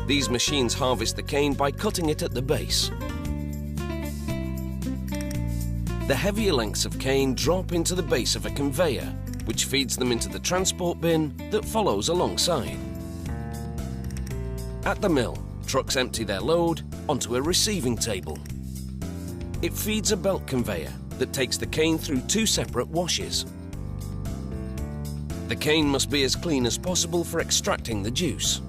These machines harvest the cane by cutting it at the base. The heavier lengths of cane drop into the base of a conveyor, which feeds them into the transport bin that follows alongside. At the mill, trucks empty their load onto a receiving table. It feeds a belt conveyor that takes the cane through two separate washes. The cane must be as clean as possible for extracting the juice.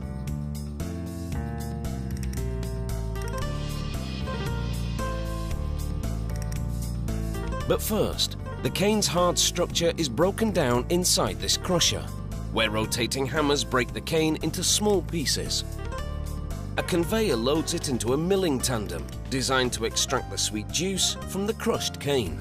But first, the cane's hard structure is broken down inside this crusher, where rotating hammers break the cane into small pieces. A conveyor loads it into a milling tandem designed to extract the sweet juice from the crushed cane.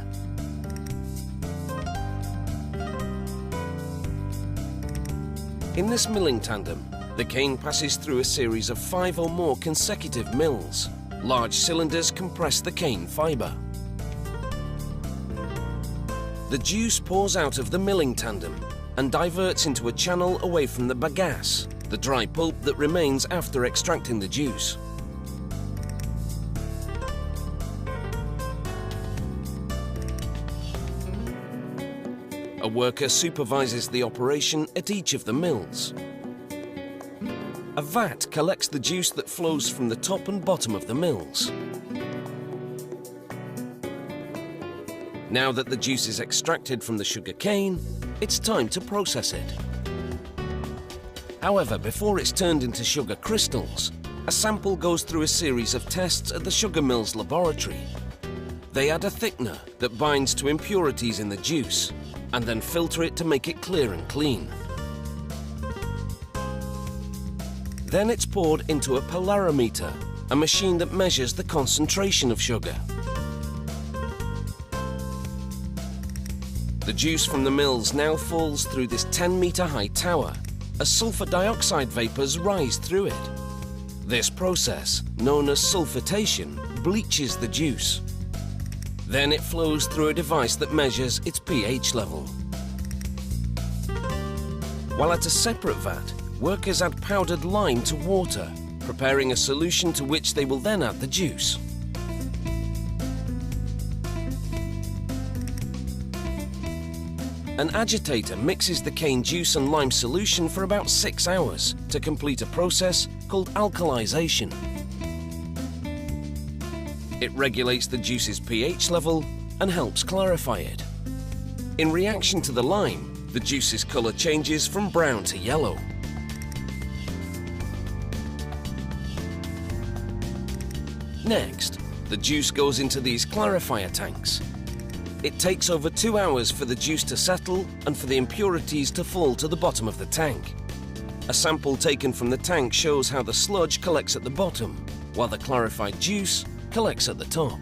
In this milling tandem, the cane passes through a series of 5 or more consecutive mills. Large cylinders compress the cane fibre. The juice pours out of the milling tandem and diverts into a channel away from the bagasse, the dry pulp that remains after extracting the juice. A worker supervises the operation at each of the mills. A vat collects the juice that flows from the top and bottom of the mills. Now that the juice is extracted from the sugar cane, it's time to process it. However, before it's turned into sugar crystals, a sample goes through a series of tests at the sugar mill's laboratory. They add a thickener that binds to impurities in the juice and then filter it to make it clear and clean. Then it's poured into a polarimeter, a machine that measures the concentration of sugar. The juice from the mills now falls through this 10-metre-high tower as sulfur dioxide vapours rise through it. This process, known as sulfitation, bleaches the juice. Then it flows through a device that measures its pH level. While at a separate vat, workers add powdered lime to water, preparing a solution to which they will then add the juice. An agitator mixes the cane juice and lime solution for about 6 hours to complete a process called alkalization. It regulates the juice's pH level and helps clarify it. In reaction to the lime, the juice's colour changes from brown to yellow. Next, the juice goes into these clarifier tanks. It takes over 2 hours for the juice to settle and for the impurities to fall to the bottom of the tank. A sample taken from the tank shows how the sludge collects at the bottom, while the clarified juice collects at the top.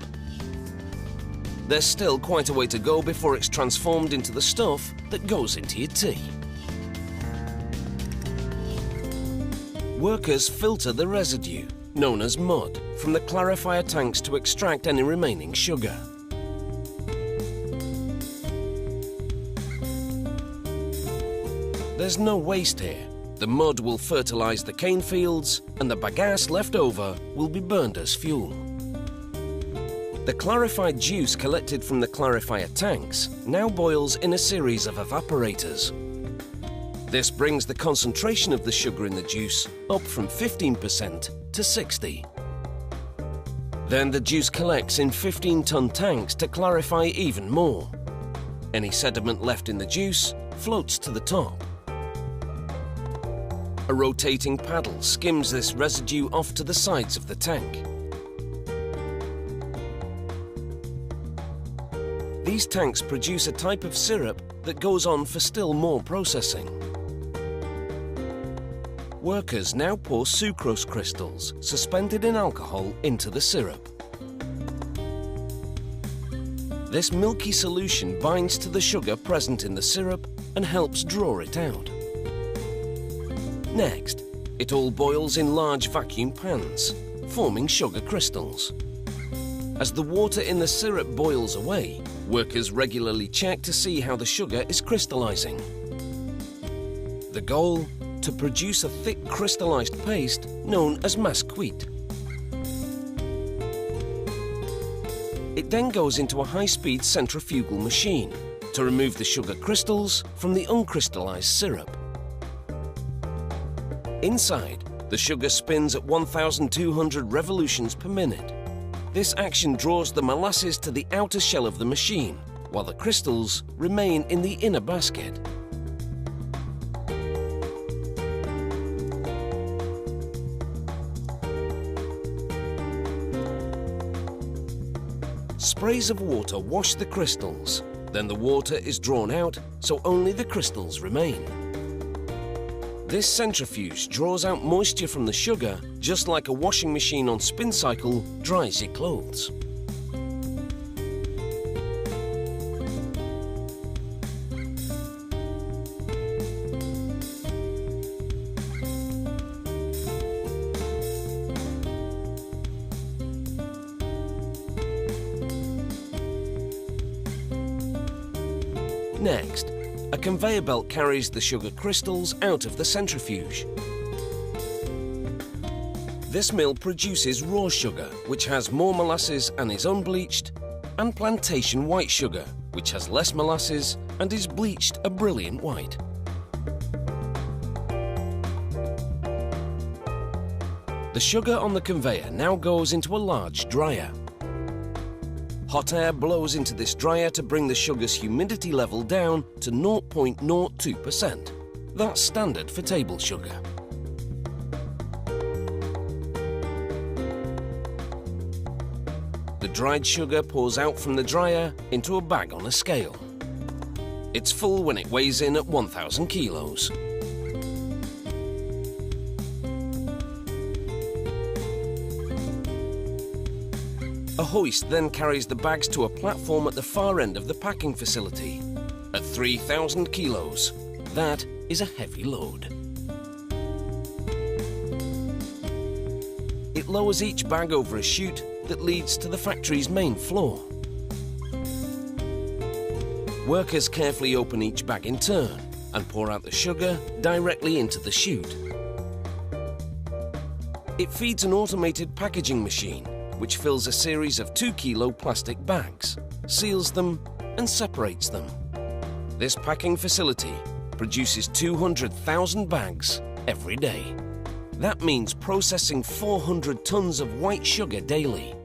There's still quite a way to go before it's transformed into the stuff that goes into your tea. Workers filter the residue, known as mud, from the clarifier tanks to extract any remaining sugar. There's no waste here. The mud will fertilise the cane fields and the bagasse left over will be burned as fuel. The clarified juice collected from the clarifier tanks now boils in a series of evaporators. This brings the concentration of the sugar in the juice up from 15% to 60%. Then the juice collects in 15-ton tanks to clarify even more. Any sediment left in the juice floats to the top. A rotating paddle skims this residue off to the sides of the tank. These tanks produce a type of syrup that goes on for still more processing. Workers now pour sucrose crystals suspended in alcohol into the syrup. This milky solution binds to the sugar present in the syrup and helps draw it out. Next, it all boils in large vacuum pans, forming sugar crystals. As the water in the syrup boils away, workers regularly check to see how the sugar is crystallizing. The goal? to produce a thick crystallized paste known as masquite. It then goes into a high-speed centrifugal machine to remove the sugar crystals from the uncrystallized syrup. Inside, the sugar spins at 1,200 revolutions per minute. This action draws the molasses to the outer shell of the machine, while the crystals remain in the inner basket. Sprays of water wash the crystals. Then the water is drawn out, so only the crystals remain. This centrifuge draws out moisture from the sugar, just like a washing machine on spin cycle dries your clothes. Next, a conveyor belt carries the sugar crystals out of the centrifuge. This mill produces raw sugar, which has more molasses and is unbleached, and plantation white sugar, which has less molasses and is bleached a brilliant white. The sugar on the conveyor now goes into a large dryer. Hot air blows into this dryer to bring the sugar's humidity level down to 0.02%. That's standard for table sugar. The dried sugar pours out from the dryer into a bag on a scale. It's full when it weighs in at 1,000 kilos. A hoist then carries the bags to a platform at the far end of the packing facility. At 3,000 kilos, that is a heavy load. It lowers each bag over a chute that leads to the factory's main floor. Workers carefully open each bag in turn and pour out the sugar directly into the chute. It feeds an automated packaging machine which fills a series of 2-kilo plastic bags, seals them and separates them. This packing facility produces 200,000 bags every day. That means processing 400 tons of white sugar daily.